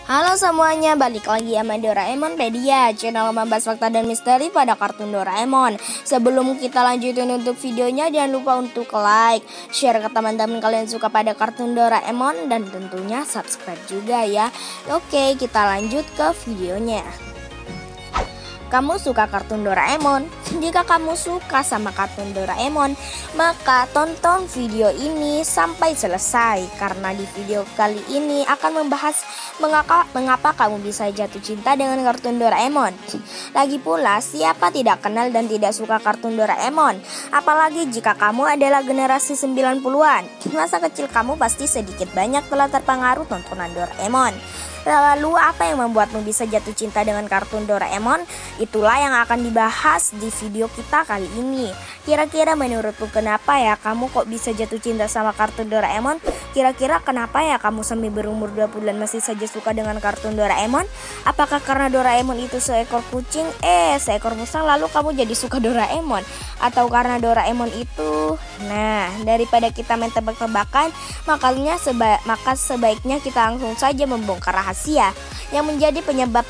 Halo semuanya, balik lagi sama Doraemon Pedia, channel membahas fakta dan misteri pada kartun Doraemon. Sebelum kita lanjutin untuk videonya, jangan lupa untuk like, share ke teman-teman kalian suka pada kartun Doraemon, dan tentunya subscribe juga ya. Oke, kita lanjut ke videonya. Kamu suka kartun Doraemon? Jika kamu suka sama kartun Doraemon, maka tonton video ini sampai selesai, karena di video kali ini akan membahas mengapa kamu bisa jatuh cinta dengan kartun Doraemon. Lagi pula, siapa tidak kenal dan tidak suka kartun Doraemon? Apalagi jika kamu adalah generasi 90-an. Masa kecil kamu pasti sedikit banyak telah terpengaruh tontonan Doraemon. Lalu apa yang membuatmu bisa jatuh cinta dengan kartun Doraemon? Itulah yang akan dibahas di video kita kali ini. Kira-kira menurutmu kenapa ya kamu kok bisa jatuh cinta sama kartun Doraemon? Kira-kira kenapa ya kamu sampai berumur 20 bulan masih saja suka dengan kartun Doraemon? Apakah karena Doraemon itu seekor kucing, seekor musang lalu kamu jadi suka Doraemon? Atau karena Doraemon itu? Nah, daripada kita main tebak-tebakan, maka sebaiknya kita langsung saja membongkar rahasia yang menjadi penyebab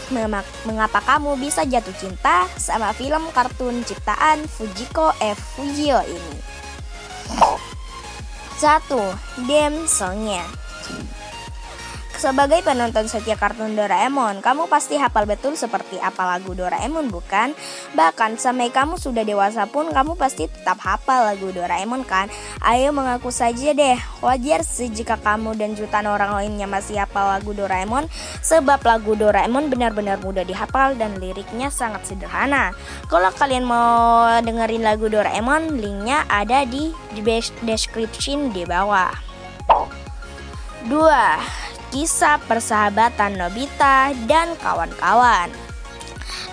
mengapa kamu bisa jatuh cinta sama film kartun ciptaan Fujio ini. 1. Theme-songnya. Sebagai penonton setia kartun Doraemon, kamu pasti hafal betul seperti apa lagu Doraemon, bukan? Bahkan sampai kamu sudah dewasa pun kamu pasti tetap hafal lagu Doraemon, kan? Ayo mengaku saja deh. Wajar sih jika kamu dan jutaan orang lainnya masih hafal lagu Doraemon, sebab lagu Doraemon benar-benar mudah dihafal dan liriknya sangat sederhana. Kalau kalian mau dengerin lagu Doraemon, linknya ada di description di bawah. 2. Kisah persahabatan Nobita dan kawan-kawan.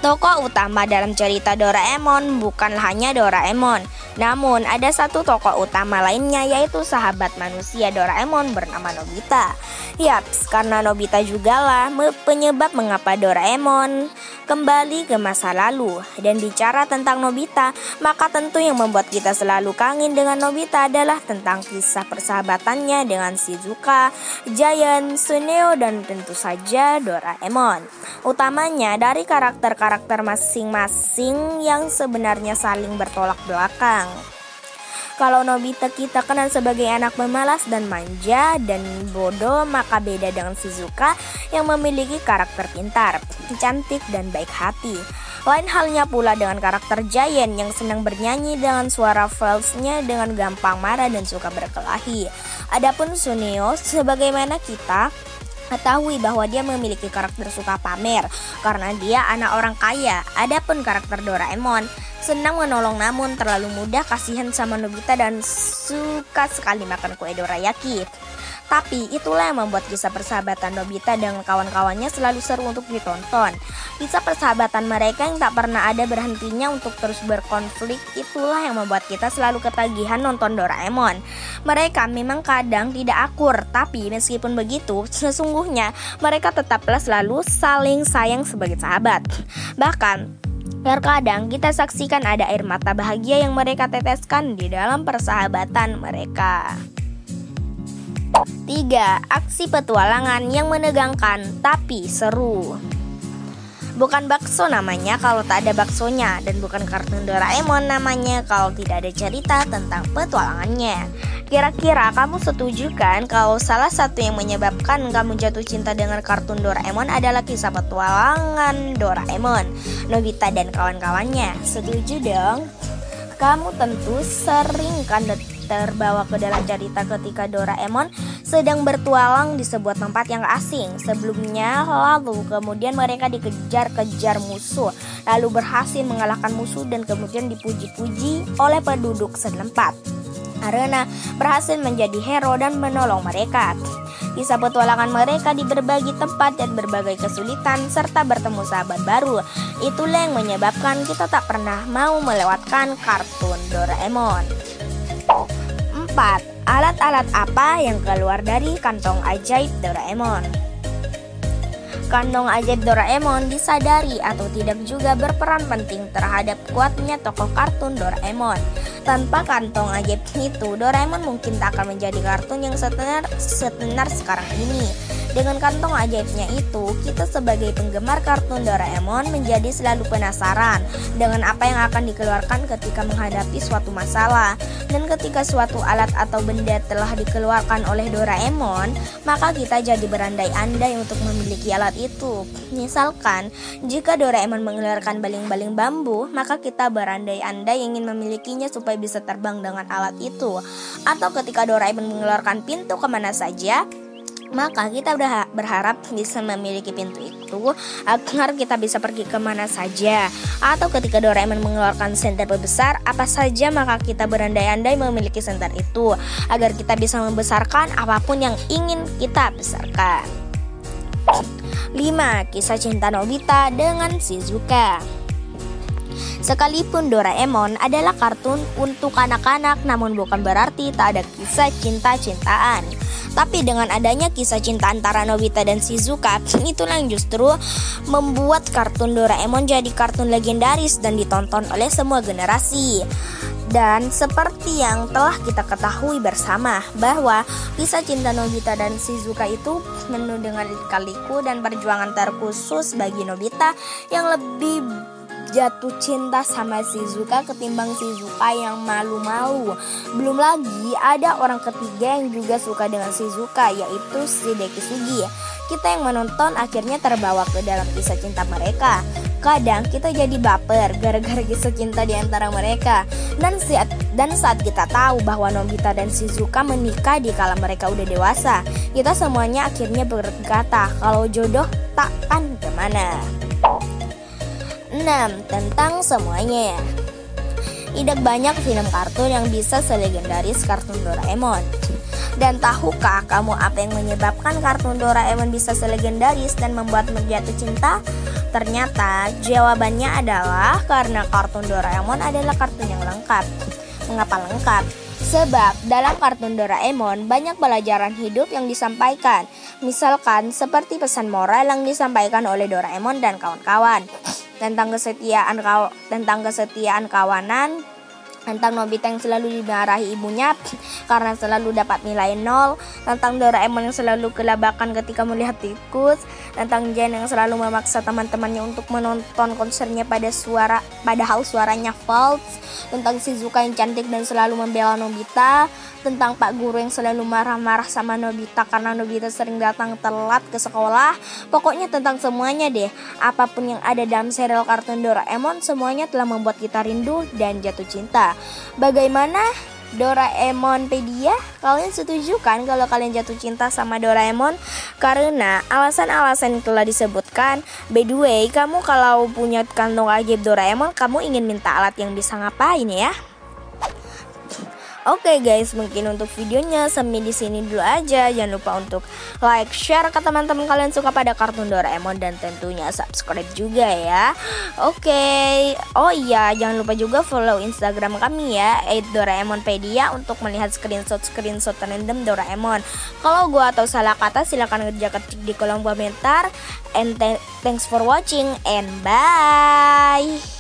Tokoh utama dalam cerita Doraemon bukan hanya Doraemon, namun ada satu tokoh utama lainnya, yaitu sahabat manusia Doraemon bernama Nobita. Yaps, karena Nobita jugalah penyebab mengapa Doraemon kembali ke masa lalu. Dan bicara tentang Nobita, maka tentu yang membuat kita selalu kangen dengan Nobita adalah tentang kisah persahabatannya dengan Shizuka, Giant, Suneo, dan tentu saja Doraemon. Utamanya dari karakter masing-masing yang sebenarnya saling bertolak belakang. Kalau Nobita kita kenal sebagai anak pemalas dan manja dan bodoh, maka beda dengan Shizuka yang memiliki karakter pintar, cantik, dan baik hati. Lain halnya pula dengan karakter Giant yang senang bernyanyi dengan suara falsnya, dengan gampang marah dan suka berkelahi. Adapun Suneo, sebagaimana kita ketahui bahwa dia memiliki karakter suka pamer karena dia anak orang kaya. Adapun karakter Doraemon senang menolong namun terlalu mudah kasihan sama Nobita dan suka sekali makan kue dorayaki. Tapi itulah yang membuat kisah persahabatan Nobita dengan kawan-kawannya selalu seru untuk ditonton. Kisah persahabatan mereka yang tak pernah ada berhentinya untuk terus berkonflik, itulah yang membuat kita selalu ketagihan nonton Doraemon. Mereka memang kadang tidak akur, tapi meskipun begitu, sesungguhnya mereka tetaplah selalu saling sayang sebagai sahabat. Bahkan terkadang kita saksikan ada air mata bahagia yang mereka teteskan di dalam persahabatan mereka. 3. Aksi petualangan yang menegangkan tapi seru. Bukan bakso namanya kalau tak ada baksonya, dan bukan kartun Doraemon namanya kalau tidak ada cerita tentang petualangannya. Kira-kira kamu setuju kan kalau salah satu yang menyebabkan kamu jatuh cinta dengan kartun Doraemon adalah kisah petualangan Doraemon, Nobita dan kawan-kawannya? Setuju dong? Kamu tentu sering kan terbawa ke dalam cerita ketika Doraemon sedang bertualang di sebuah tempat yang asing sebelumnya, lalu kemudian mereka dikejar-kejar musuh, lalu berhasil mengalahkan musuh dan kemudian dipuji-puji oleh penduduk setempat karena berhasil menjadi hero dan menolong mereka. Kisah petualangan mereka di berbagai tempat dan berbagai kesulitan serta bertemu sahabat baru, itulah yang menyebabkan kita tak pernah mau melewatkan kartun Doraemon. 4. Alat-alat apa yang keluar dari kantong ajaib Doraemon? Kantong ajaib Doraemon disadari atau tidak juga berperan penting terhadap kuatnya tokoh kartun Doraemon. Tanpa kantong ajaib itu, Doraemon mungkin tak akan menjadi kartun yang setenar sekarang ini. Dengan kantong ajaibnya itu, kita sebagai penggemar kartun Doraemon menjadi selalu penasaran dengan apa yang akan dikeluarkan ketika menghadapi suatu masalah. Dan ketika suatu alat atau benda telah dikeluarkan oleh Doraemon, maka kita jadi berandai-andai untuk memiliki alat itu. Misalkan, jika Doraemon mengeluarkan baling-baling bambu, maka kita berandai-andai ingin memilikinya supaya bisa terbang dengan alat itu. Atau ketika Doraemon mengeluarkan pintu kemana saja, maka kita udah berharap bisa memiliki pintu itu agar kita bisa pergi kemana saja. Atau ketika Doraemon mengeluarkan senter besar apa saja, maka kita berandai-andai memiliki senter itu agar kita bisa membesarkan apapun yang ingin kita besarkan. 5. Kisah cinta Nobita dengan Shizuka. Sekalipun Doraemon adalah kartun untuk anak-anak, namun bukan berarti tak ada kisah cinta-cintaan. Tapi dengan adanya kisah cinta antara Nobita dan Shizuka, itulah yang justru membuat kartun Doraemon jadi kartun legendaris dan ditonton oleh semua generasi. Dan seperti yang telah kita ketahui bersama, bahwa kisah cinta Nobita dan Shizuka itu penuh dengan lika-liku dan perjuangan terkhusus bagi Nobita yang lebih jatuh cinta sama Shizuka ketimbang Shizuka yang malu-malu. Belum lagi ada orang ketiga yang juga suka dengan Shizuka, yaitu si Dekisugi. Kita yang menonton akhirnya terbawa ke dalam kisah cinta mereka. Kadang kita jadi baper gara-gara kisah cinta di antara mereka. Dan saat kita tahu bahwa Nobita dan Shizuka menikah di kala mereka udah dewasa, kita semuanya akhirnya berkata kalau jodoh takkan kemana. 6. Tentang semuanya. Tidak banyak film kartun yang bisa selegendaris kartun Doraemon. Dan tahukah kamu apa yang menyebabkan kartun Doraemon bisa selegendaris dan membuatmu jatuh cinta? Ternyata jawabannya adalah karena kartun Doraemon adalah kartun yang lengkap. Mengapa lengkap? Sebab dalam kartun Doraemon banyak pelajaran hidup yang disampaikan. Misalkan seperti pesan moral yang disampaikan oleh Doraemon dan kawan-kawan. Tentang kesetiaan kawanan, tentang Nobita yang selalu dimarahi ibunya karena selalu dapat nilai 0, tentang Doraemon yang selalu kelabakan ketika melihat tikus, tentang Jen yang selalu memaksa teman-temannya untuk menonton konsernya padahal suaranya false, tentang Shizuka yang cantik dan selalu membela Nobita, tentang Pak Guru yang selalu marah-marah sama Nobita karena Nobita sering datang telat ke sekolah. Pokoknya tentang semuanya deh. Apapun yang ada dalam serial kartun Doraemon, semuanya telah membuat kita rindu dan jatuh cinta. Bagaimana Doraemonpedia? Kalian setuju kan kalau kalian jatuh cinta sama Doraemon? Karena alasan-alasan yang telah disebutkan. By the way, kamu kalau punya kantong ajaib Doraemon, kamu ingin minta alat yang bisa ngapain ya? Oke guys, mungkin untuk videonya sampai di sini dulu aja. Jangan lupa untuk like, share ke teman-teman kalian suka pada kartun Doraemon dan tentunya subscribe juga ya. Oke. Oh iya, jangan lupa juga follow Instagram kami ya, @doraemonpedia untuk melihat screenshot random Doraemon. Kalau gua atau salah kata silahkan kerja ketik di kolom komentar. And thanks for watching and bye.